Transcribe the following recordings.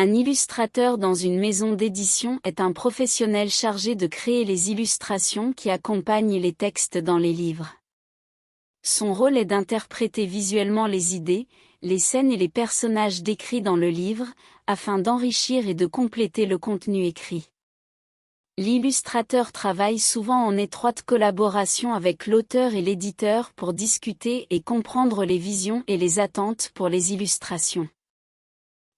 Un illustrateur dans une maison d'édition est un professionnel chargé de créer les illustrations qui accompagnent les textes dans les livres. Son rôle est d'interpréter visuellement les idées, les scènes et les personnages décrits dans le livre, afin d'enrichir et de compléter le contenu écrit. L'illustrateur travaille souvent en étroite collaboration avec l'auteur et l'éditeur pour discuter et comprendre les visions et les attentes pour les illustrations.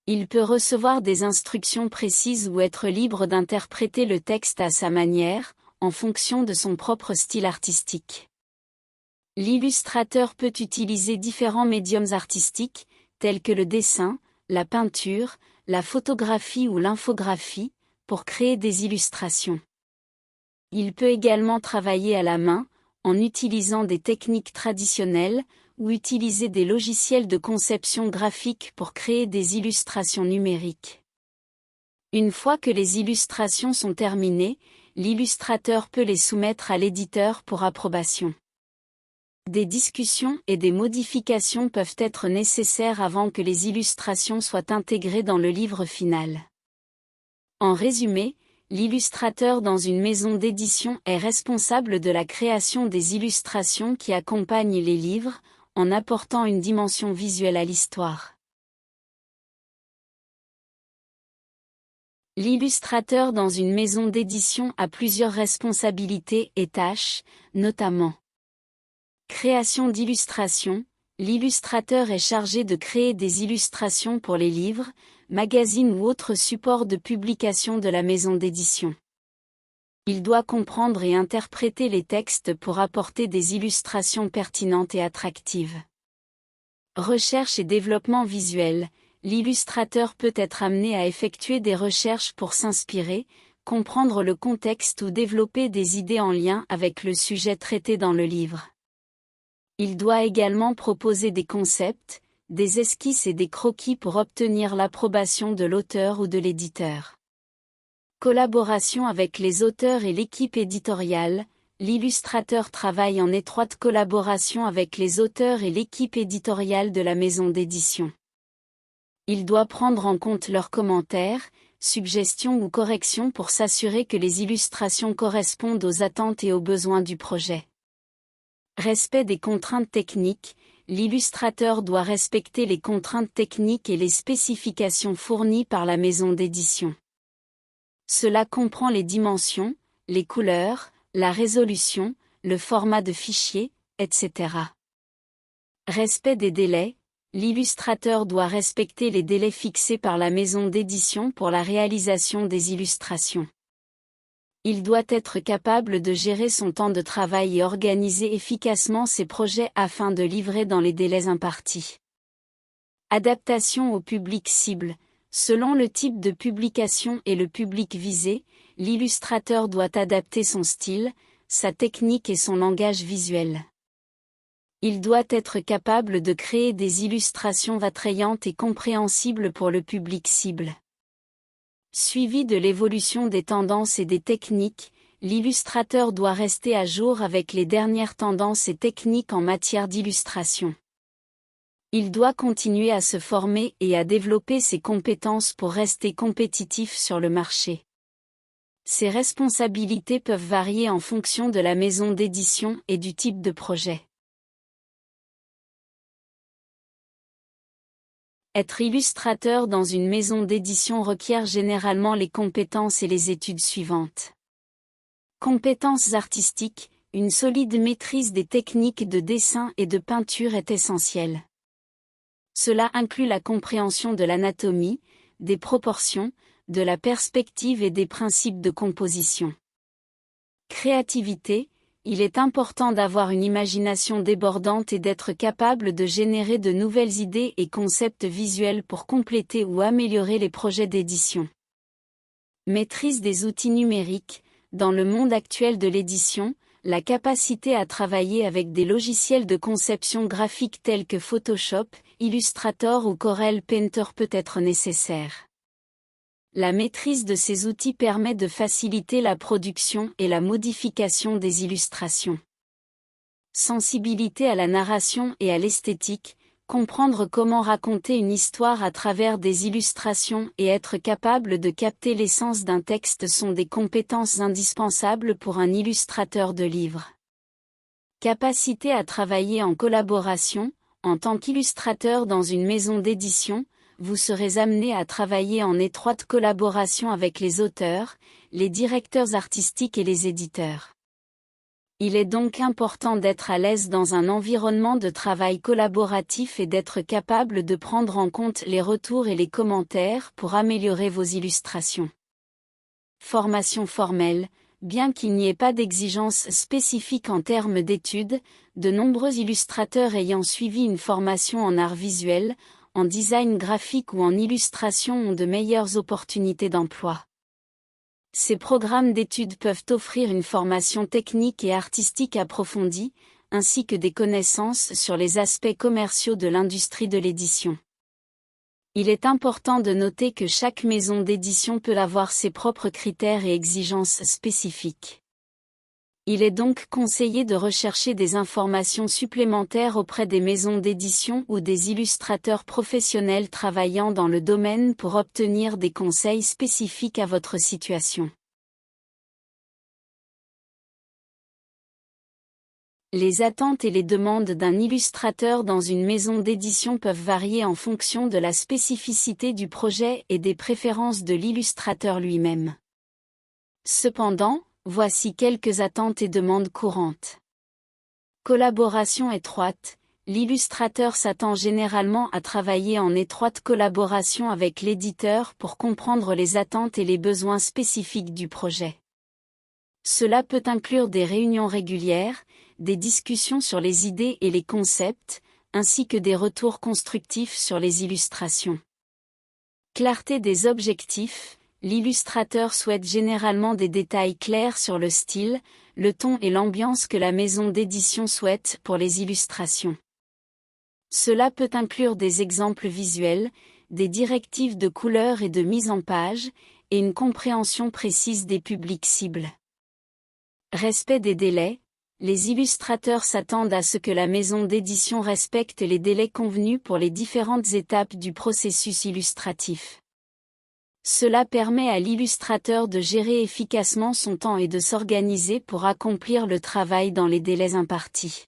Il peut recevoir des instructions précises ou être libre d'interpréter le texte à sa manière, en fonction de son propre style artistique. L'illustrateur peut utiliser différents médiums artistiques, tels que le dessin, la peinture, la photographie ou l'infographie, pour créer des illustrations. Il peut également travailler à la main, en utilisant des techniques traditionnelles, ou utiliser des logiciels de conception graphique pour créer des illustrations numériques. Une fois que les illustrations sont terminées, l'illustrateur peut les soumettre à l'éditeur pour approbation. Des discussions et des modifications peuvent être nécessaires avant que les illustrations soient intégrées dans le livre final. En résumé, l'illustrateur dans une maison d'édition est responsable de la création des illustrations qui accompagnent les livres, en apportant une dimension visuelle à l'histoire. L'illustrateur dans une maison d'édition a plusieurs responsabilités et tâches, notamment création d'illustrations. L'illustrateur est chargé de créer des illustrations pour les livres, magazines ou autres supports de publication de la maison d'édition. Il doit comprendre et interpréter les textes pour apporter des illustrations pertinentes et attractives. Recherche et développement visuel. L'illustrateur peut être amené à effectuer des recherches pour s'inspirer, comprendre le contexte ou développer des idées en lien avec le sujet traité dans le livre. Il doit également proposer des concepts, des esquisses et des croquis pour obtenir l'approbation de l'auteur ou de l'éditeur. Collaboration avec les auteurs et l'équipe éditoriale. L'illustrateur travaille en étroite collaboration avec les auteurs et l'équipe éditoriale de la maison d'édition. Il doit prendre en compte leurs commentaires, suggestions ou corrections pour s'assurer que les illustrations correspondent aux attentes et aux besoins du projet. Respect des contraintes techniques. L'illustrateur doit respecter les contraintes techniques et les spécifications fournies par la maison d'édition. Cela comprend les dimensions, les couleurs, la résolution, le format de fichier, etc. Respect des délais. L'illustrateur doit respecter les délais fixés par la maison d'édition pour la réalisation des illustrations. Il doit être capable de gérer son temps de travail et organiser efficacement ses projets afin de livrer dans les délais impartis. Adaptation au public cible. Selon le type de publication et le public visé, l'illustrateur doit adapter son style, sa technique et son langage visuel. Il doit être capable de créer des illustrations attrayantes et compréhensibles pour le public cible. Suivi de l'évolution des tendances et des techniques, l'illustrateur doit rester à jour avec les dernières tendances et techniques en matière d'illustration. Il doit continuer à se former et à développer ses compétences pour rester compétitif sur le marché. Ses responsabilités peuvent varier en fonction de la maison d'édition et du type de projet. Être illustrateur dans une maison d'édition requiert généralement les compétences et les études suivantes. Compétences artistiques. Une solide maîtrise des techniques de dessin et de peinture est essentielle. Cela inclut la compréhension de l'anatomie, des proportions, de la perspective et des principes de composition. Créativité. Il est important d'avoir une imagination débordante et d'être capable de générer de nouvelles idées et concepts visuels pour compléter ou améliorer les projets d'édition. Maîtrise des outils numériques. Dans le monde actuel de l'édition, la capacité à travailler avec des logiciels de conception graphique tels que Photoshop, Illustrator ou Corel Painter peut être nécessaire. La maîtrise de ces outils permet de faciliter la production et la modification des illustrations. Sensibilité à la narration et à l'esthétique. Comprendre comment raconter une histoire à travers des illustrations et être capable de capter l'essence d'un texte sont des compétences indispensables pour un illustrateur de livres. Capacité à travailler en collaboration. En tant qu'illustrateur dans une maison d'édition, vous serez amené à travailler en étroite collaboration avec les auteurs, les directeurs artistiques et les éditeurs. Il est donc important d'être à l'aise dans un environnement de travail collaboratif et d'être capable de prendre en compte les retours et les commentaires pour améliorer vos illustrations. Formation formelle. Bien qu'il n'y ait pas d'exigence spécifique en termes d'études, de nombreux illustrateurs ayant suivi une formation en art visuel, en design graphique ou en illustration ont de meilleures opportunités d'emploi. Ces programmes d'études peuvent offrir une formation technique et artistique approfondie, ainsi que des connaissances sur les aspects commerciaux de l'industrie de l'édition. Il est important de noter que chaque maison d'édition peut avoir ses propres critères et exigences spécifiques. Il est donc conseillé de rechercher des informations supplémentaires auprès des maisons d'édition ou des illustrateurs professionnels travaillant dans le domaine pour obtenir des conseils spécifiques à votre situation. Les attentes et les demandes d'un illustrateur dans une maison d'édition peuvent varier en fonction de la spécificité du projet et des préférences de l'illustrateur lui-même. Cependant, voici quelques attentes et demandes courantes. Collaboration étroite. L'illustrateur s'attend généralement à travailler en étroite collaboration avec l'éditeur pour comprendre les attentes et les besoins spécifiques du projet. Cela peut inclure des réunions régulières, des discussions sur les idées et les concepts, ainsi que des retours constructifs sur les illustrations. Clarté des objectifs. L'illustrateur souhaite généralement des détails clairs sur le style, le ton et l'ambiance que la maison d'édition souhaite pour les illustrations. Cela peut inclure des exemples visuels, des directives de couleur et de mise en page, et une compréhension précise des publics cibles. Respect des délais. Les illustrateurs s'attendent à ce que la maison d'édition respecte les délais convenus pour les différentes étapes du processus illustratif. Cela permet à l'illustrateur de gérer efficacement son temps et de s'organiser pour accomplir le travail dans les délais impartis.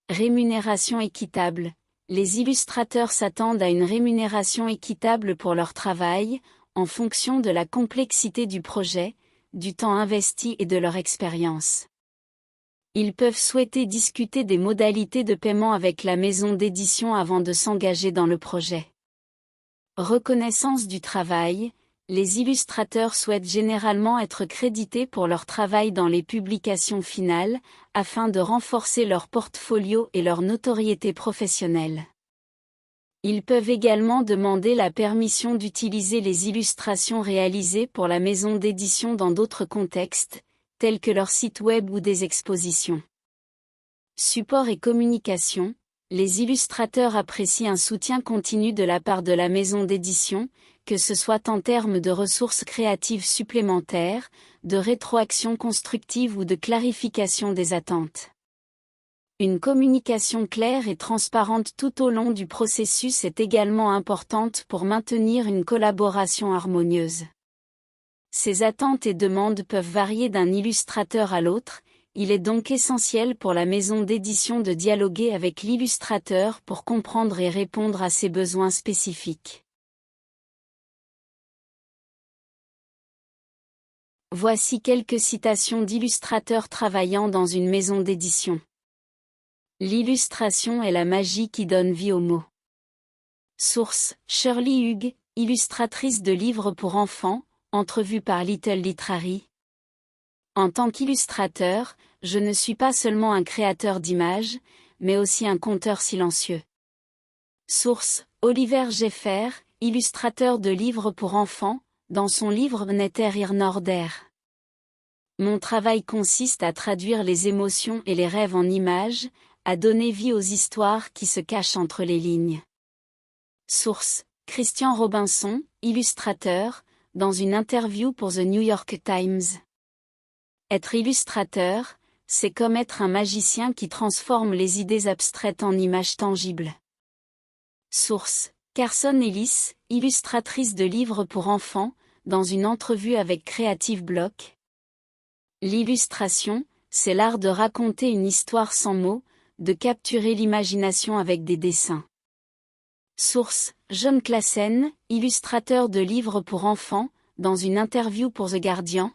Rémunération équitable. Les illustrateurs s'attendent à une rémunération équitable pour leur travail, en fonction de la complexité du projet, du temps investi et de leur expérience. Ils peuvent souhaiter discuter des modalités de paiement avec la maison d'édition avant de s'engager dans le projet. Reconnaissance du travail. Les illustrateurs souhaitent généralement être crédités pour leur travail dans les publications finales, afin de renforcer leur portfolio et leur notoriété professionnelle. Ils peuvent également demander la permission d'utiliser les illustrations réalisées pour la maison d'édition dans d'autres contextes, tels que leur site web ou des expositions. Support et communication. Les illustrateurs apprécient un soutien continu de la part de la maison d'édition, que ce soit en termes de ressources créatives supplémentaires, de rétroaction constructive ou de clarification des attentes. Une communication claire et transparente tout au long du processus est également importante pour maintenir une collaboration harmonieuse. Ces attentes et demandes peuvent varier d'un illustrateur à l'autre. Il est donc essentiel pour la maison d'édition de dialoguer avec l'illustrateur pour comprendre et répondre à ses besoins spécifiques. Voici quelques citations d'illustrateurs travaillant dans une maison d'édition. L'illustration est la magie qui donne vie aux mots. Source: Shirley Hughes, illustratrice de livres pour enfants, entrevue par Little Literary. En tant qu'illustrateur, je ne suis pas seulement un créateur d'images, mais aussi un conteur silencieux. Source: Oliver Jeffer, illustrateur de livres pour enfants, dans son livre Netter ir Norder. Mon travail consiste à traduire les émotions et les rêves en images, à donner vie aux histoires qui se cachent entre les lignes. Source: Christian Robinson, illustrateur, dans une interview pour The New York Times. Être illustrateur, c'est comme être un magicien qui transforme les idées abstraites en images tangibles. Source: Carson Ellis, illustratrice de livres pour enfants, dans une entrevue avec Creative Block. L'illustration, c'est l'art de raconter une histoire sans mots, de capturer l'imagination avec des dessins. Source: John Classen, illustrateur de livres pour enfants, dans une interview pour The Guardian.